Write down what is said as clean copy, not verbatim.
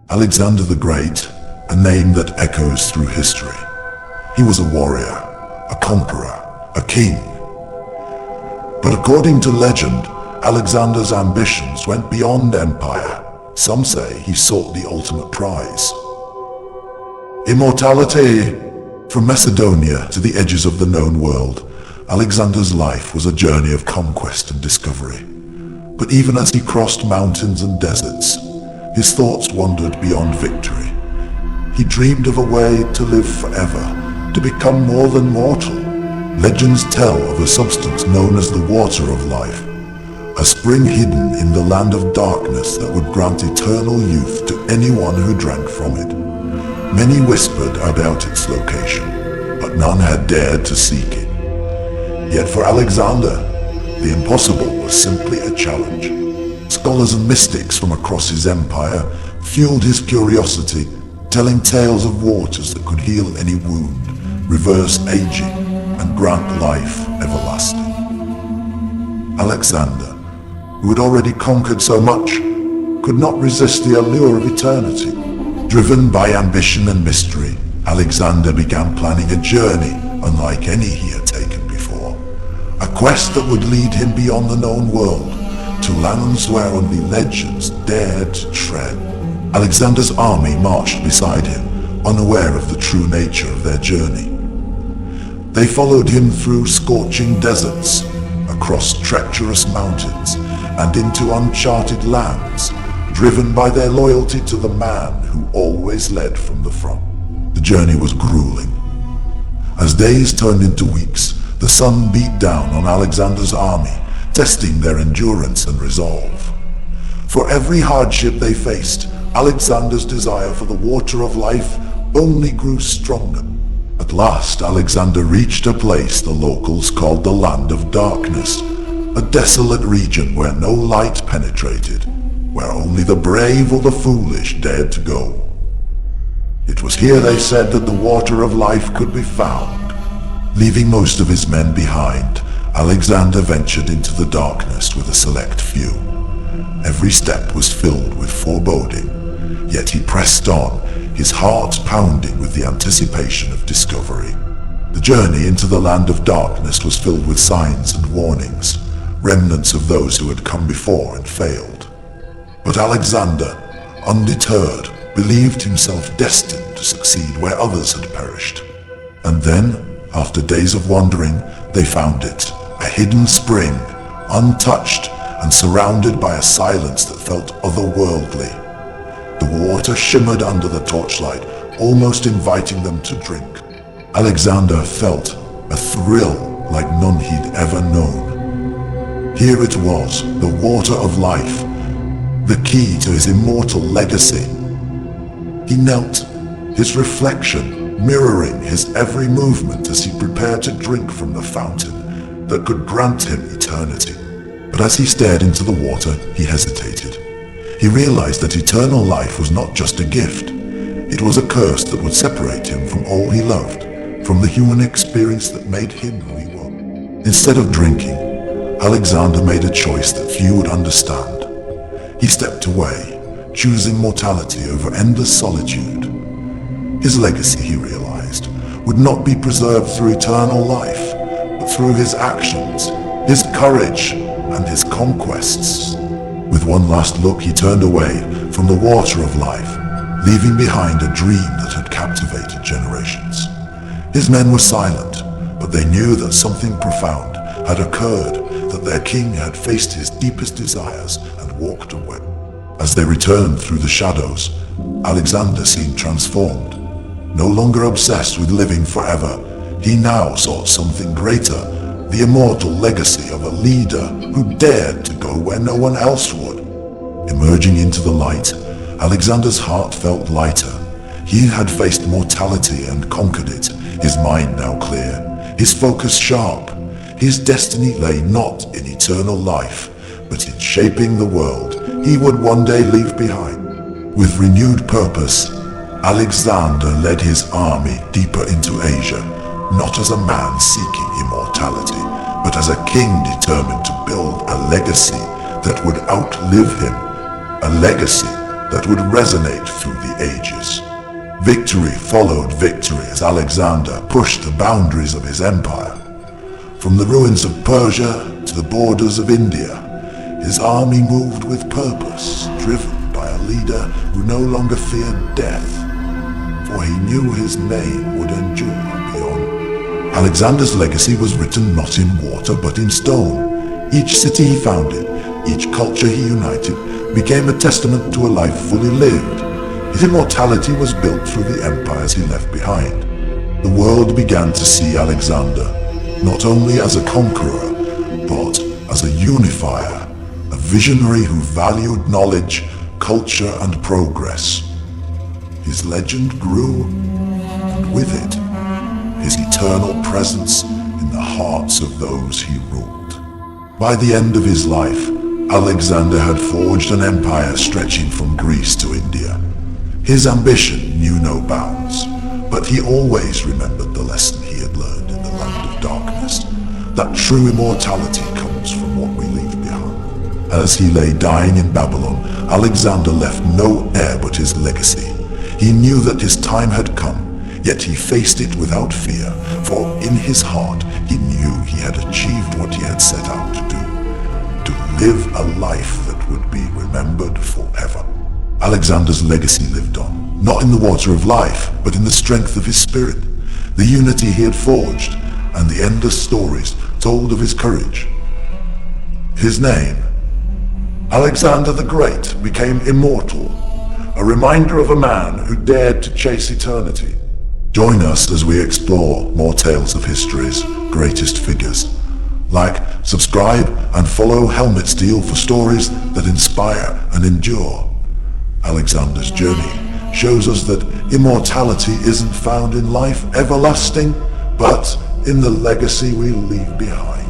Alexander the Great, a name that echoes through history. He was a warrior, a conqueror, a king. But according to legend, Alexander's ambitions went beyond empire. Some say he sought the ultimate prize. Immortality! From Macedonia to the edges of the known world, Alexander's life was a journey of conquest and discovery. But even as he crossed mountains and deserts, his thoughts wandered beyond victory. He dreamed of a way to live forever, to become more than mortal. Legends tell of a substance known as the water of life, a spring hidden in the land of darkness that would grant eternal youth to anyone who drank from it. Many whispered about its location, but none had dared to seek it. Yet for Alexander, the impossible was simply a challenge. Scholars and mystics from across his empire fueled his curiosity, telling tales of waters that could heal any wound, reverse aging, and grant life everlasting. Alexander, who had already conquered so much, could not resist the allure of eternity. Driven by ambition and mystery, Alexander began planning a journey unlike any he had taken before. A quest that would lead him beyond the known world, to lands where only legends dared to tread. Alexander's army marched beside him, unaware of the true nature of their journey. They followed him through scorching deserts, across treacherous mountains, and into uncharted lands, driven by their loyalty to the man who always led from the front. The journey was grueling. As days turned into weeks, the sun beat down on Alexander's army, testing their endurance and resolve. For every hardship they faced, Alexander's desire for the water of life only grew stronger. At last, Alexander reached a place the locals called the Land of Darkness, a desolate region where no light penetrated, where only the brave or the foolish dared to go. It was here, they said, that the water of life could be found. Leaving most of his men behind, Alexander ventured into the darkness with a select few. Every step was filled with foreboding, yet he pressed on, his heart pounding with the anticipation of discovery. The journey into the Land of Darkness was filled with signs and warnings, remnants of those who had come before and failed. But Alexander, undeterred, believed himself destined to succeed where others had perished. And then, after days of wandering, they found it, a hidden spring, untouched and surrounded by a silence that felt otherworldly. The water shimmered under the torchlight, almost inviting them to drink. Alexander felt a thrill like none he'd ever known. Here it was, the water of life, the key to his immortal legacy. He knelt, his reflection mirroring his every movement as he prepared to drink from the fountain that could grant him eternity. But as he stared into the water, he hesitated. He realized that eternal life was not just a gift. It was a curse that would separate him from all he loved, from the human experience that made him who he was. Instead of drinking, Alexander made a choice that few would understand. He stepped away, choosing mortality over endless solitude. His legacy, he realized, would not be preserved through eternal life, but through his actions, his courage, and his conquests. With one last look, he turned away from the water of life, leaving behind a dream that had captivated generations. His men were silent, but they knew that something profound had occurred, that their king had faced his deepest desires and walked away. As they returned through the shadows, Alexander seemed transformed. No longer obsessed with living forever, he now sought something greater, the immortal legacy of a leader who dared to go where no one else would. Emerging into the light, Alexander's heart felt lighter. He had faced mortality and conquered it, his mind now clear, his focus sharp. His destiny lay not in eternal life, but in shaping the world he would one day leave behind. With renewed purpose, Alexander led his army deeper into Asia, not as a man seeking immortality, but as a king determined to build a legacy that would outlive him, a legacy that would resonate through the ages. Victory followed victory as Alexander pushed the boundaries of his empire. From the ruins of Persia to the borders of India, his army moved with purpose, driven by a leader who no longer feared death, for he knew his name would endure beyond. Alexander's legacy was written not in water but in stone. Each city he founded, each culture he united, became a testament to a life fully lived. His immortality was built through the empires he left behind. The world began to see Alexander not only as a conqueror, but as a unifier, a visionary who valued knowledge, culture, and progress. His legend grew, and with it, his eternal presence in the hearts of those he ruled. By the end of his life, Alexander had forged an empire stretching from Greece to India. His ambition knew no bounds, but he always remembered the lesson he had learned in the land of darkness, that true immortality comes from what we leave behind. As he lay dying in Babylon, Alexander left no heir but his legacy. He knew that his time had come, yet he faced it without fear, for in his heart he knew he had achieved what he had set out to do, to live a life that would be remembered forever. Alexander's legacy lived on, not in the water of life, but in the strength of his spirit, the unity he had forged, and the endless stories told of his courage. His name, Alexander the Great, became immortal, a reminder of a man who dared to chase eternity. Join us as we explore more tales of history's greatest figures. Like, subscribe, and follow Helmetsteel for stories that inspire and endure. Alexander's journey shows us that immortality isn't found in life everlasting, but in the legacy we leave behind.